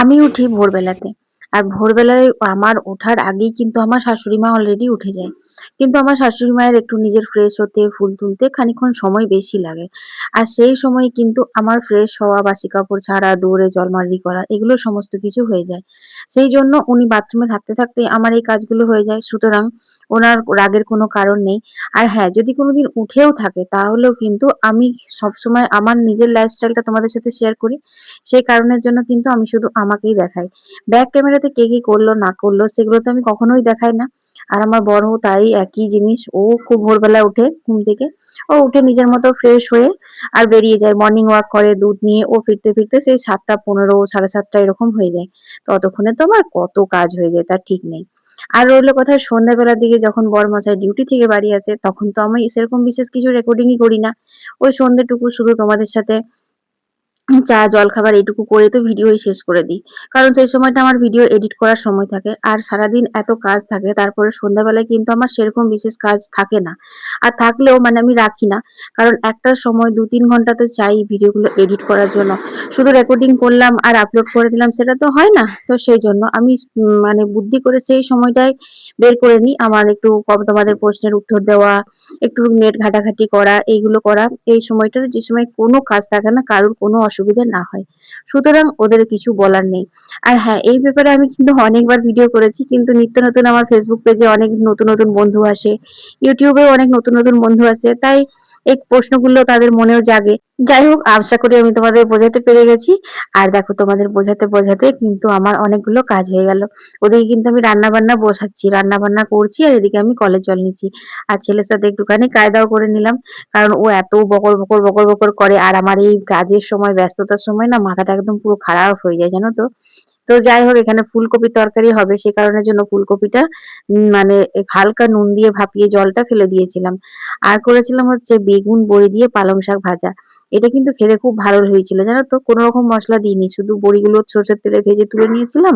আমি উঠি ভোরবেলাতে। আর ভোরবেলায় আমার ওঠার আগেই কিন্তু আমার শাশুড়ি মা অলরেডি উঠে যায়। কিন্তু আমার শাশুড়ি মায়ের একটু নিজের ফ্রেশ হতে, ফুল তুলতে খানিকক্ষণ সময় বেশি লাগে। আর সেই সময় কিন্তু আমার ফ্রেশ হওয়া, বাসি কাপড় ছাড়া, দৌড়ে জলমারড়ি করা এগুলো সমস্ত কিছু হয়ে যায়। সেই জন্য উনি বাথরুমে থাকতে, থাকতেই আমার এই কাজগুলো হয়ে যায়। সুতরাং ওনার রাগের কোনো কারণ নেই। আর হ্যাঁ, যদি কোনোদিন উঠেও থাকে তাহলেও কিন্তু আমি সবসময় আমার নিজের লাইফস্টাইলটা তোমাদের সাথে শেয়ার করি। সেই কারণের জন্য কিন্তু আমি শুধু আমাকেই দেখাই। ব্যাক ক্যামেরাতে কে কি করলো না করলো সেগুলো তো আমি কখনোই দেখাই না। আর আমার বড়ও তাই একই জিনিস। ও খুব ভোরবেলা উঠে ঘুম থেকে। ও উঠে নিজের মতো ফ্রেশ হয়ে আর বেরিয়ে যায়। মর্নিং ওয়াক করে দুধ নিয়ে ও ফিরতে, ফিরতে সেই ৭ঃ১৫ ৭ঃ৩০ এরকম হয়ে যায়। ততক্ষণে তো আমার কত কাজ হয়ে যায় তার ঠিক নেই। আর রইল কথা সন্ধ্যাবেলার দিকে যখন বরমশাই ডিউটি থেকে বাড়ি আসে তখন তো আমি সেরকম বিশেষ কিছু রেকর্ডিংই করি না। ওই সন্ধ্যেটুকু শুধু তোমাদের সাথে চা, জলখাবার এইটুকু করে তো ভিডিওই শেষ করে দিই। কারণ সেই সময়টা আমার ভিডিও এডিট করার সময় থাকে। আর সারাদিন এত কাজ থাকে তারপরে সন্ধ্যাবেলায় কিন্তু আমার সেরকম বিশেষ কাজ থাকে না। আর থাকলেও মানে আমি রাখি না। কারণ একটার সময় ২-৩ ঘন্টা তো চাই ভিডিওগুলো এডিট করার জন্য। শুধু রেকর্ডিং করলাম আর আপলোড করে দিলাম সেটা তো হয় না। তো সেইজন্য আমি মানে বুদ্ধি করে সেই সময়টাই বের করে নিই। আমার একটু তোমাদের প্রশ্নের উত্তর দেওয়া, একটু নেট ঘাটাঘাটি করা, এইগুলো করা। এই সময়টাতে যে সময় কোনো কাজ থাকে না, কারোর কোনো অসুবিধা না হয়। সুতরাং ওদের কিছু বলার নেই। আর হ্যাঁ, এই ব্যাপারে আমি কিন্তু অনেকবার ভিডিও করেছি। কিন্তু নিত্য নতুন আমার ফেসবুক পেজে অনেক নতুন, নতুন বন্ধু আসে। ইউটিউবেও অনেক নতুন, নতুন বন্ধু আসে। তাই এই প্রশ্নগুলো তাদের মনেও জাগে। যাই হোক, আশা করি আমি তোমাদের বোঝাতে পেরে গেছি। আর দেখো তোমাদের বোঝাতে, বোঝাতে কিন্তু আমার অনেকগুলো কাজ হয়ে গেল। ওদিকে কিন্তু আমি রান্না-বান্না বসাচ্ছি, রান্না-বান্না করছি আর এদিকে আমি কলের জল নিচ্ছি। আর ছেলের সাথে একটুখানি কায়দাও করে নিলাম। কারণ ও এত বকর, বকর, বকর, বকর করে আর আমার এই কাজের সময়, ব্যস্ততার সময় না মাথাটা একদম পুরো খারাপ হয়ে যায়, জানো তো? তো যাই হোক এখানে ফুলকপির তরকারি হবে সে কারণের জন্য ফুলকপিটা মানে হালকা নুন দিয়ে ভাপিয়ে জলটা ফেলে দিয়েছিলাম। আর করেছিলাম হচ্ছে বেগুন বড়ি দিয়ে পালং শাক ভাজা। এটা কিন্তু খেতে খুব ভালো হয়েছিল, জানো তো? কোনো রকম মসলা দিইনি। শুধু বড়িগুলো সরষের তেলে ভেজে তুলে নিয়েছিলাম।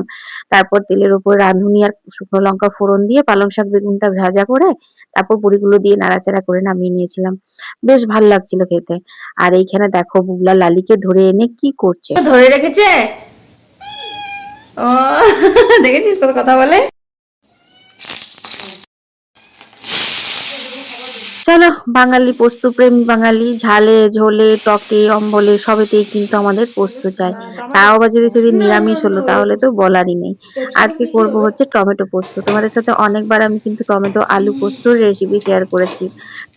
তারপর তেলের উপর রাঁধুনি আর শুকনো লঙ্কা ফোড়ন দিয়ে পালং শাক বেগুনটা ভাজা করে তারপর বড়িগুলো দিয়ে নাড়াচাড়া করে নামিয়ে নিয়েছিলাম। বেশ ভাল লাগছিল খেতে। আর এইখানে দেখো বুগলা লালিকে ধরে এনে কি করছে। ধরে রেখেছে। ও দেখেছিস কত কথা বলে। চলো, বাঙালি পোস্ত প্রেমী বাঙালি, ঝালে ঝোলে টকে অম্বলে সবেতেই কিন্তু আমাদের পোস্ত চাই। তাও আবার যদি সেদিন নিরামিষ হলো তাহলে তো বলারই নেই। আজকে করব হচ্ছে টমেটো পোস্ত। তোমাদের সাথে অনেকবার আমি কিন্তু টমেটো আলু পোস্তর রেসিপি শেয়ার করেছি।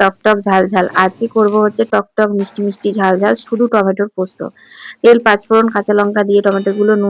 টক টক ঝাল ঝাল। আজকে করব হচ্ছে টক টক মিষ্টি মিষ্টি ঝাল ঝাল শুধু টমেটোর পোস্ত। তেল, পাঁচফোড়ন, কাঁচা লঙ্কা দিয়ে টমেটো গুলো নুন